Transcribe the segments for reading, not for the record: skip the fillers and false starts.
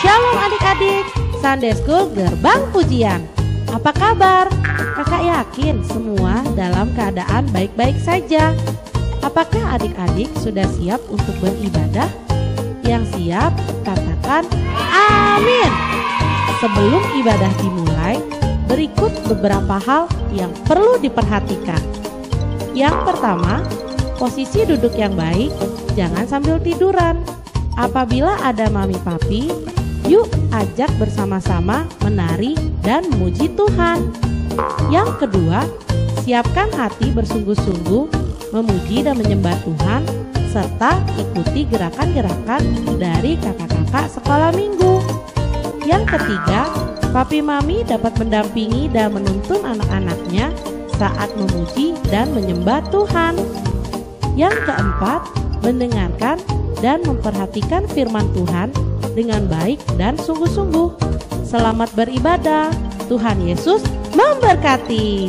Shalom adik-adik, Sunday School Gerbang Pujian. Apa kabar? Kakak yakin semua dalam keadaan baik-baik saja. Apakah adik-adik sudah siap untuk beribadah? Yang siap, katakan amin. Sebelum ibadah dimulai, berikut beberapa hal yang perlu diperhatikan. Yang pertama, posisi duduk yang baik, jangan sambil tiduran. Apabila ada mami papi, yuk ajak bersama-sama menari dan memuji Tuhan. Yang kedua, siapkan hati bersungguh-sungguh memuji dan menyembah Tuhan, serta ikuti gerakan-gerakan dari kakak-kakak sekolah minggu. Yang ketiga, papi mami dapat mendampingi dan menuntun anak-anaknya saat memuji dan menyembah Tuhan. Yang keempat, mendengarkan dan memperhatikan firman Tuhan dengan baik dan sungguh-sungguh. Selamat beribadah. Tuhan Yesus memberkati.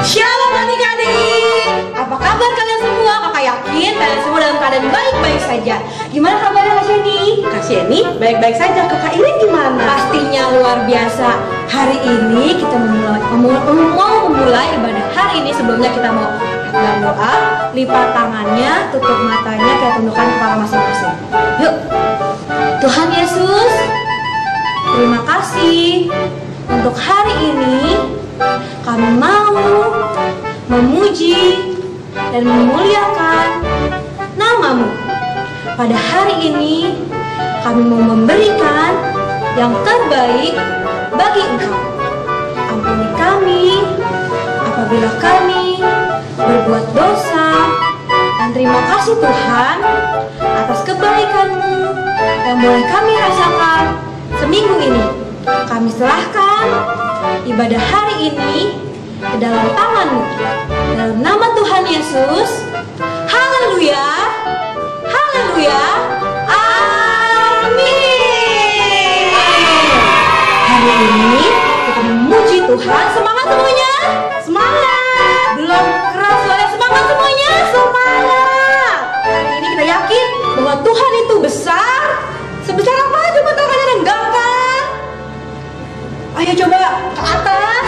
Shalom adik-adik. Apa kabar kalian semua? Kakak yakin kalian semua dalam keadaan baik-baik saja. Gimana kabarnya Kak Sheni? Kak Sheni baik-baik saja. Kakak Irin gimana? Pastinya luar biasa. Hari ini kita mau memulai ibadah hari ini. Sebelumnya kita mau dalam doa, lipat tangannya, tutup matanya, kita tundukkan kepala masing-masing. Yuk. Tuhan Yesus, terima kasih untuk hari ini. Kami mau memuji dan memuliakan nama-Mu. Pada hari ini kami mau memberikan yang terbaik bagi Engkau. Ampuni kami apabila kami berbuat dosa, dan terima kasih Tuhan atas kebaikan-Mu yang boleh kami rasakan seminggu ini. Kami serahkan ibadah hari ini ke dalam tangan-Mu. Dalam nama Tuhan Yesus. Haleluya. Haleluya. Amin. Hari ini kita memuji Tuhan. Semangat semuanya. Semangat. Belum keras suara semangat semuanya. Semangat. Hari ini kita yakin bahwa Tuhan itu besar. Sebesar apa? Coba tangannya renggangkan. Ayo coba ke atas,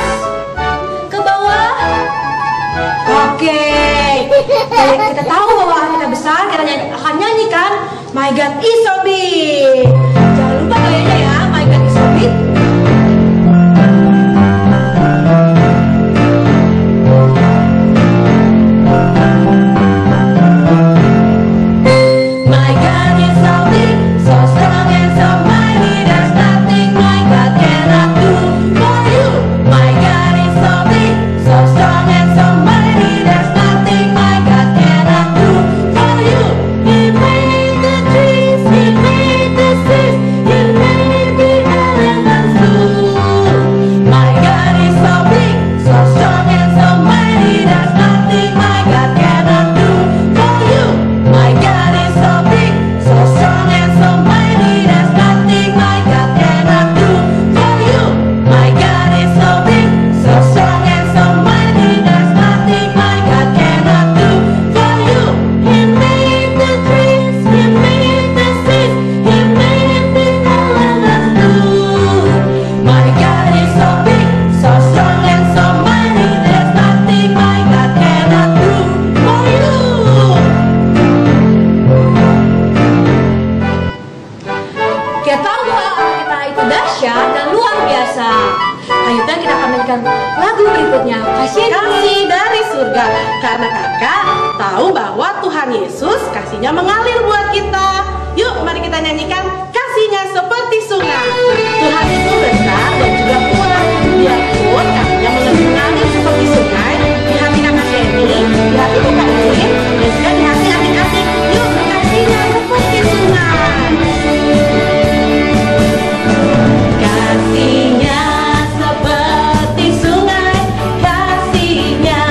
ke bawah. Oke. Kita tahu bahwa kita besar, kita akan nyanyikan My God is so big. Jangan lupa gayanya ya, My God is so big. My God is so big, so strong and so mighty. There's nothing my God cannot do for you. My God is so big, so strong and so mighty. There's nothing my God cannot do for you. He made the trees, He made the seas, He made the elements too. My God is so big, so strong and so mighty. There's nothing my God cannot do for you. My God is so big, so strong and so mighty. There's nothing my God cannot do for you. My God is so big, so strong and so mighty. There's nothing my God cannot do for you. He made the trees, He made the seas, He made the elements too. My God is so big, so strong and so mighty. There's nothing my God cannot do for you. Kita tahu bahwa Allah kita itu dahsyat dan luar biasa. Akhirnya kita akan menyanyikan lagu berikutnya, Kasih dari surga. Karena kakak tahu bahwa Tuhan Yesus kasihnya mengalir buat kita. Yuk mari kita nyanyikan kasihnya seperti sungai. Tuhan itu besar dan juga kuat. Dia pun kasihnya mengalir seperti sungai di hati kakak Sheni, di hati kakak Irin, dan juga di hati adik-adik. Yuk kasihnya seperti sungai. Kasihnya seperti sungai, kasihnya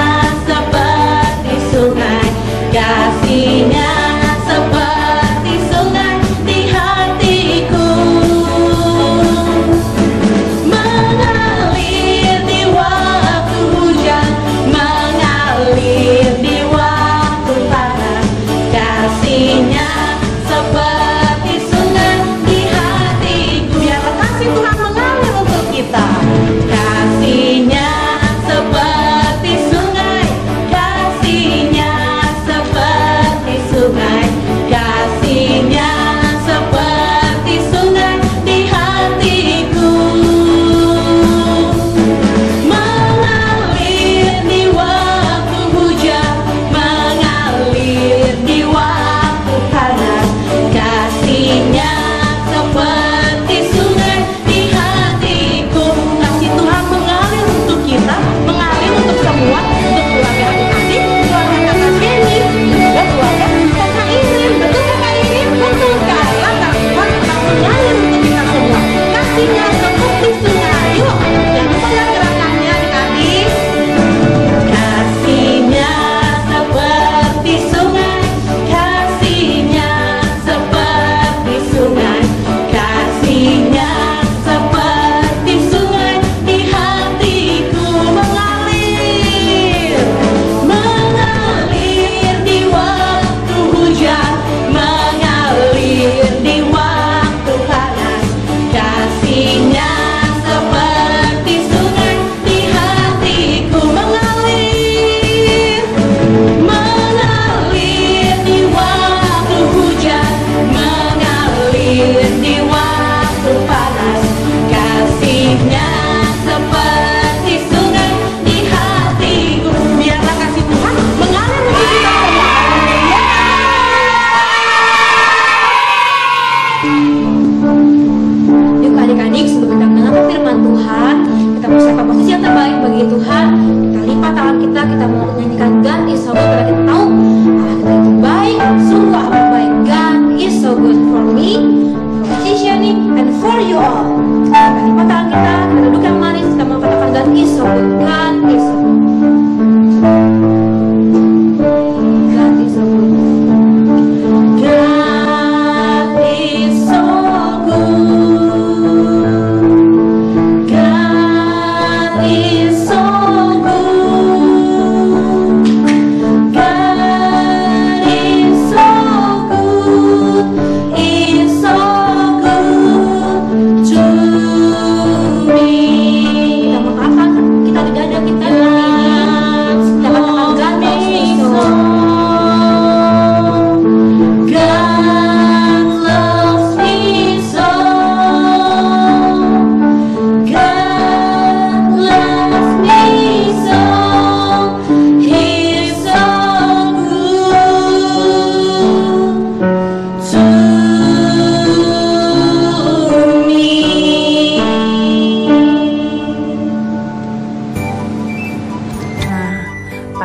seperti sungai, kasihnya seperti sungai di hati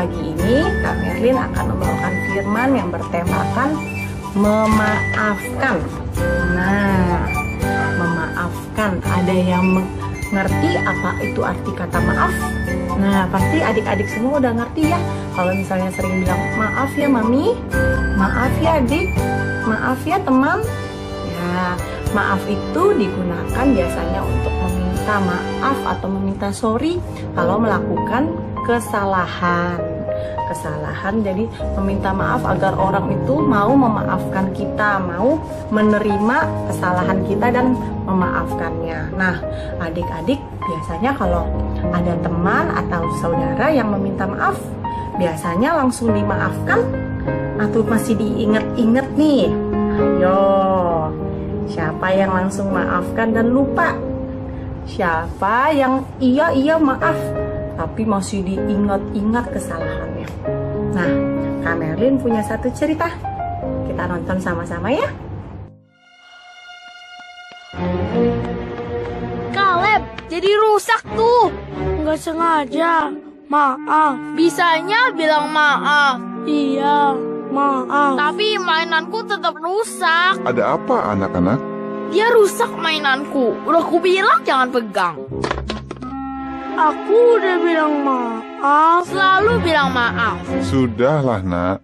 Pagi ini Kak Merlin akan membawakan firman yang bertemakan memaafkan. Nah, memaafkan. Ada yang mengerti apa itu arti kata maaf? Nah, pasti adik-adik semua udah ngerti ya. Kalau misalnya sering bilang, maaf ya mami, maaf ya adik, maaf ya teman. Ya, maaf itu digunakan biasanya untuk meminta maaf atau meminta sorry kalau melakukan kesalahan. Jadi meminta maaf agar orang itu mau memaafkan kita, mau menerima kesalahan kita dan memaafkannya. Nah, adik-adik biasanya kalau ada teman atau saudara yang meminta maaf, biasanya langsung dimaafkan atau masih diingat-ingat nih? Ayo, siapa yang langsung maafkan dan lupa? Siapa yang iya maaf tapi masih diingat-ingat kesalahannya? Nah, Kak Merlin punya satu cerita. Kita nonton sama-sama ya. Kaleb, jadi rusak tuh. Nggak sengaja. Maaf. Bisanya bilang maaf. Iya, maaf. Tapi mainanku tetap rusak. Ada apa anak-anak? Dia rusak mainanku. Udah ku bilang jangan pegang. Aku udah bilang maaf. Selalu bilang maaf. Sudahlah nak.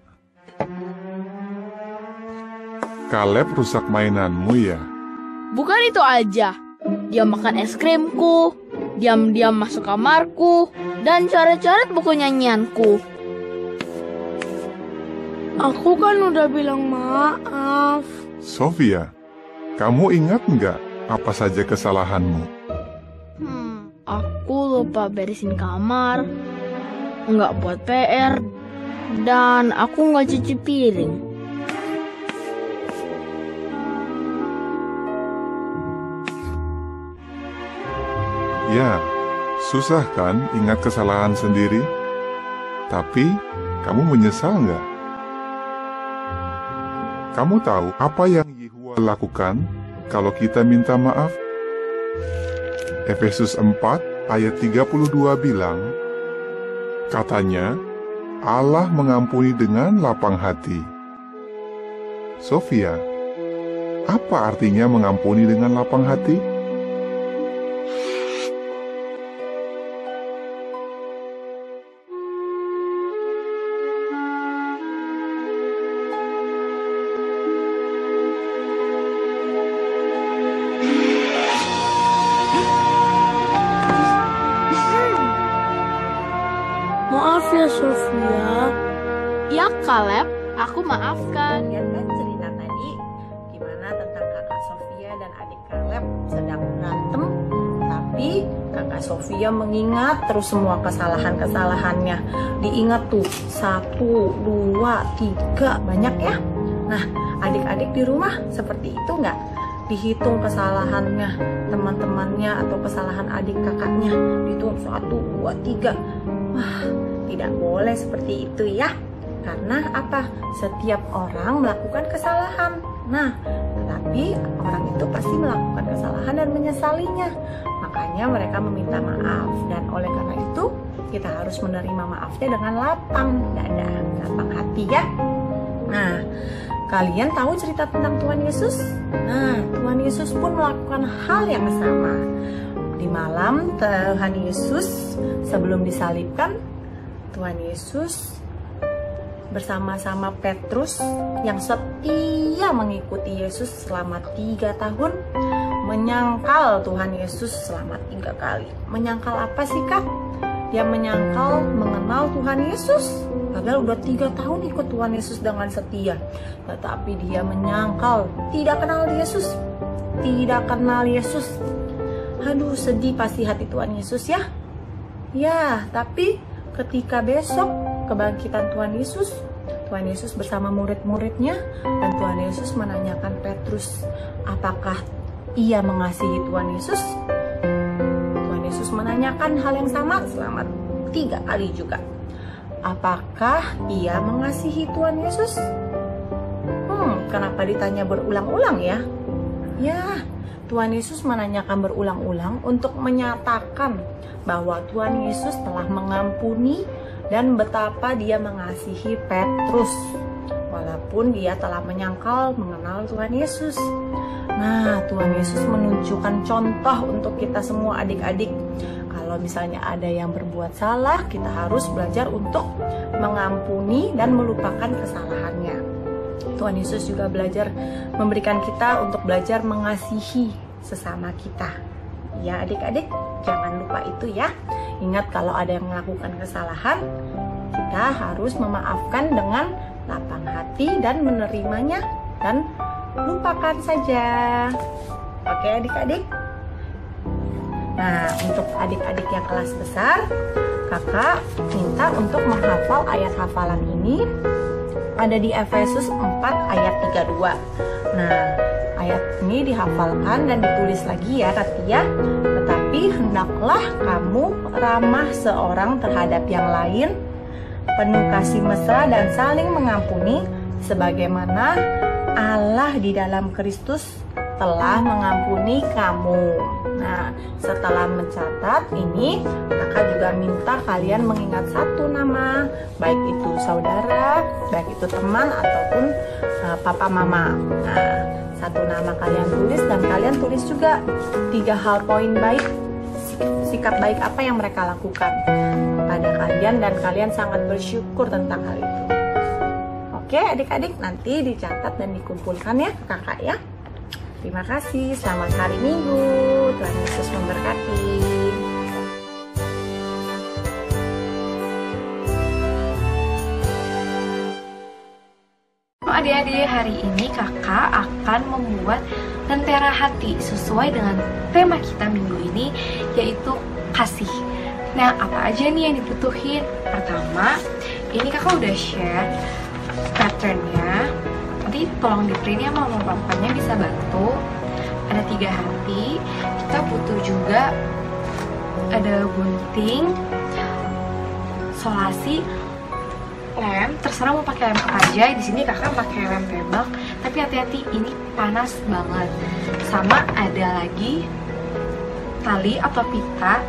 Kaleb rusak mainanmu ya? Bukan itu aja. Dia makan es krimku, diam-diam masuk kamarku, dan coret-coret buku nyanyianku. Aku kan udah bilang maaf. Sofia, kamu ingat nggak apa saja kesalahanmu? Aku lupa beresin kamar, nggak buat PR, dan aku nggak cuci piring. Ya, susah kan ingat kesalahan sendiri? Tapi, kamu menyesal nggak? Kamu tahu apa yang Yehua lakukan kalau kita minta maaf? Efesus 4 ayat 32 bilang, katanya, Allah mengampuni dengan lapang hati. Sofia, apa artinya mengampuni dengan lapang hati? Maaf ya Sofia. Ya Kaleb, aku maafkan. Lihat kan cerita tadi gimana tentang kakak Sofia dan adik Kaleb sedang berantem, tapi kakak Sofia mengingat terus semua kesalahan-kesalahannya. Diingat tuh 1, 2, 3, banyak ya. Nah, adik-adik di rumah seperti itu nggak? Dihitung kesalahannya teman-temannya atau kesalahan adik kakaknya, dihitung 1, 2, 3. Wah, tidak boleh seperti itu ya. Karena apa? Setiap orang melakukan kesalahan. Nah, tetapi orang itu pasti melakukan kesalahan dan menyesalinya. Makanya mereka meminta maaf. Dan oleh karena itu, kita harus menerima maafnya dengan lapang dada, lapang hati ya. Nah, kalian tahu cerita tentang Tuhan Yesus? Nah, Tuhan Yesus pun melakukan hal yang sama. Di malam Tuhan Yesus sebelum disalibkan, Tuhan Yesus bersama-sama Petrus yang setia mengikuti Yesus selama 3 tahun menyangkal Tuhan Yesus selama 3 kali. Menyangkal apa sih Kak? Dia menyangkal mengenal Tuhan Yesus. Padahal udah 3 tahun ikut Tuhan Yesus dengan setia. Tetapi dia menyangkal, tidak kenal Yesus. Tidak kenal Yesus. Aduh, sedih pasti hati Tuhan Yesus ya. Ya, tapi ketika besok kebangkitan Tuhan Yesus bersama murid-muridnya, dan Tuhan Yesus menanyakan Petrus, apakah ia mengasihi Tuhan Yesus? Tuhan Yesus menanyakan hal yang sama selama 3 kali juga. Apakah ia mengasihi Tuhan Yesus? Kenapa ditanya berulang-ulang ya? Ya, Tuhan Yesus menanyakan berulang-ulang untuk menyatakan bahwa Tuhan Yesus telah mengampuni dan betapa dia mengasihi Petrus walaupun dia telah menyangkal mengenal Tuhan Yesus. Nah, Tuhan Yesus menunjukkan contoh untuk kita semua adik-adik. Kalau misalnya ada yang berbuat salah, kita harus belajar untuk mengampuni dan melupakan kesalahannya. Tuhan Yesus juga belajar memberikan kita untuk belajar mengasihi sesama kita. Ya adik-adik, jangan lupa itu ya. Ingat kalau ada yang melakukan kesalahan, kita harus memaafkan dengan lapang hati dan menerimanya dan lupakan saja. Oke adik-adik. Nah, untuk adik-adik yang kelas besar, kakak minta untuk menghafal ayat hafalan ini. Ada di Efesus 4 ayat 32. Nah, ayat ini dihafalkan dan ditulis lagi ya Katia. Tetapi hendaklah kamu ramah seorang terhadap yang lain, penuh kasih mesra dan saling mengampuni, sebagaimana Allah di dalam Kristus telah mengampuni kamu. Nah, setelah mencatat ini, kakak juga minta kalian mengingat satu nama, baik itu saudara, baik itu teman, ataupun papa mama. Nah, satu nama kalian tulis dan kalian tulis juga 3 hal poin baik, sikap baik apa yang mereka lakukan pada kalian dan kalian sangat bersyukur tentang hal itu. Oke adik-adik, nanti dicatat dan dikumpulkan ya kakak ya. Terima kasih, selamat hari Minggu, Tuhan Yesus memberkati. Adik-adik, hari ini kakak akan membuat lentera hati sesuai dengan tema kita minggu ini, yaitu kasih. Nah, apa aja nih yang dibutuhin? Pertama, ini kakak udah share patternnya. Nanti tolong di print ya, mama papanya bisa bantu. Ada 3 hati. Kita butuh juga ada gunting, solasi, lem. Terserah mau pakai lem apa aja. Di sini kakak pakai lem tebak, tapi hati-hati ini panas banget. Sama ada lagi tali atau pita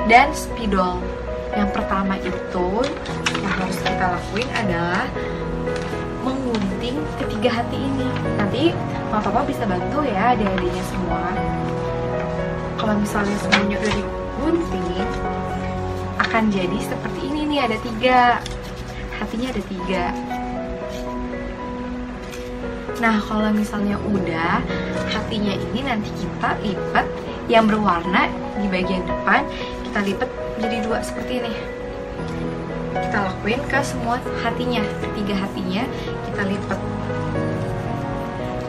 dan spidol. Yang pertama itu yang harus kita lakuin adalah menggunting ketiga hati ini. Nanti mama papa bisa bantu ya adik-adiknya semua. Kalau misalnya semuanya udah digunting, akan jadi seperti ini nih, ada 3 hatinya, ada 3. Nah, kalau misalnya udah hatinya ini, nanti kita lipat yang berwarna di bagian depan, kita lipat jadi 2 seperti ini. Kita lakuin ke semua hatinya, 3 hatinya kita lipat.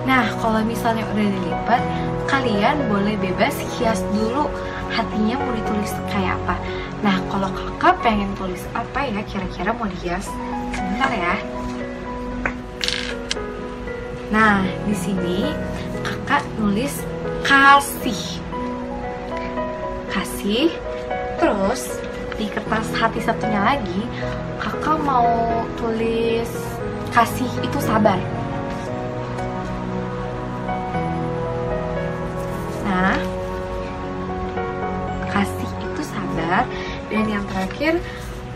Nah, kalau misalnya udah dilipat, kalian boleh bebas hias dulu hatinya mau ditulis kayak apa. Nah, kalau kakak pengen tulis apa ya kira-kira mau dihias? Sebentar ya. Nah, di sini kakak nulis kasih. Kasih. Terus di kertas hati satunya lagi, kakak mau tulis kasih itu sabar. Nah, kasih itu sabar. Dan yang terakhir,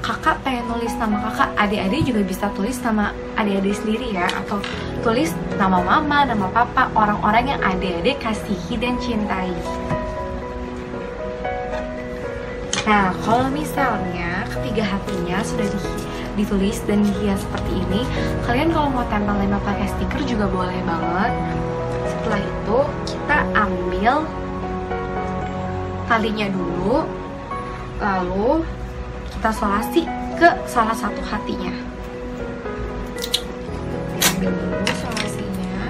kakak pengen nulis nama kakak, adik-adik juga bisa tulis nama adik-adik sendiri ya, atau tulis nama mama, nama papa, orang-orang yang adik-adik kasihi dan cintai. Nah, kalau misalnya ketiga hatinya sudah ditulis dan dihias seperti ini, kalian kalau mau tempel-tempel pakai stiker juga boleh banget. Setelah itu kita ambil talinya dulu, lalu kita solasi ke salah satu hatinya. Diambil dulu solasinya.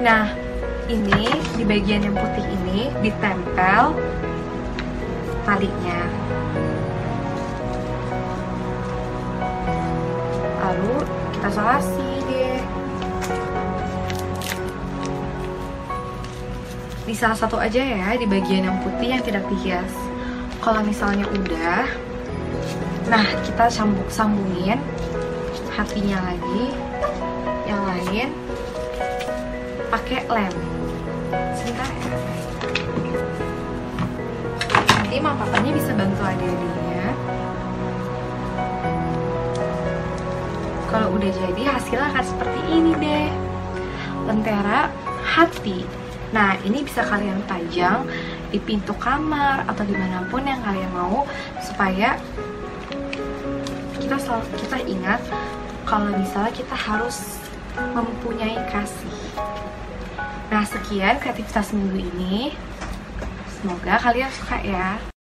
Nah, ini di bagian yang putih ini ditempel talinya. Lalu kita solasi deh. Di salah satu aja ya, di bagian yang putih yang tidak dihias. Kalau misalnya udah, nah kita sambungin hatinya lagi, yang lain pakai lem. Sebentar ya. Nanti nanti mama papanya bisa bantu adik-adiknya. Kalau udah jadi hasilnya akan seperti ini deh. Lentera hati. Nah, ini bisa kalian pajang di pintu kamar atau dimanapun yang kalian mau, supaya kita ingat kalau misalnya kita harus mempunyai kasih. Nah, sekian kreativitas minggu ini. Semoga kalian suka ya.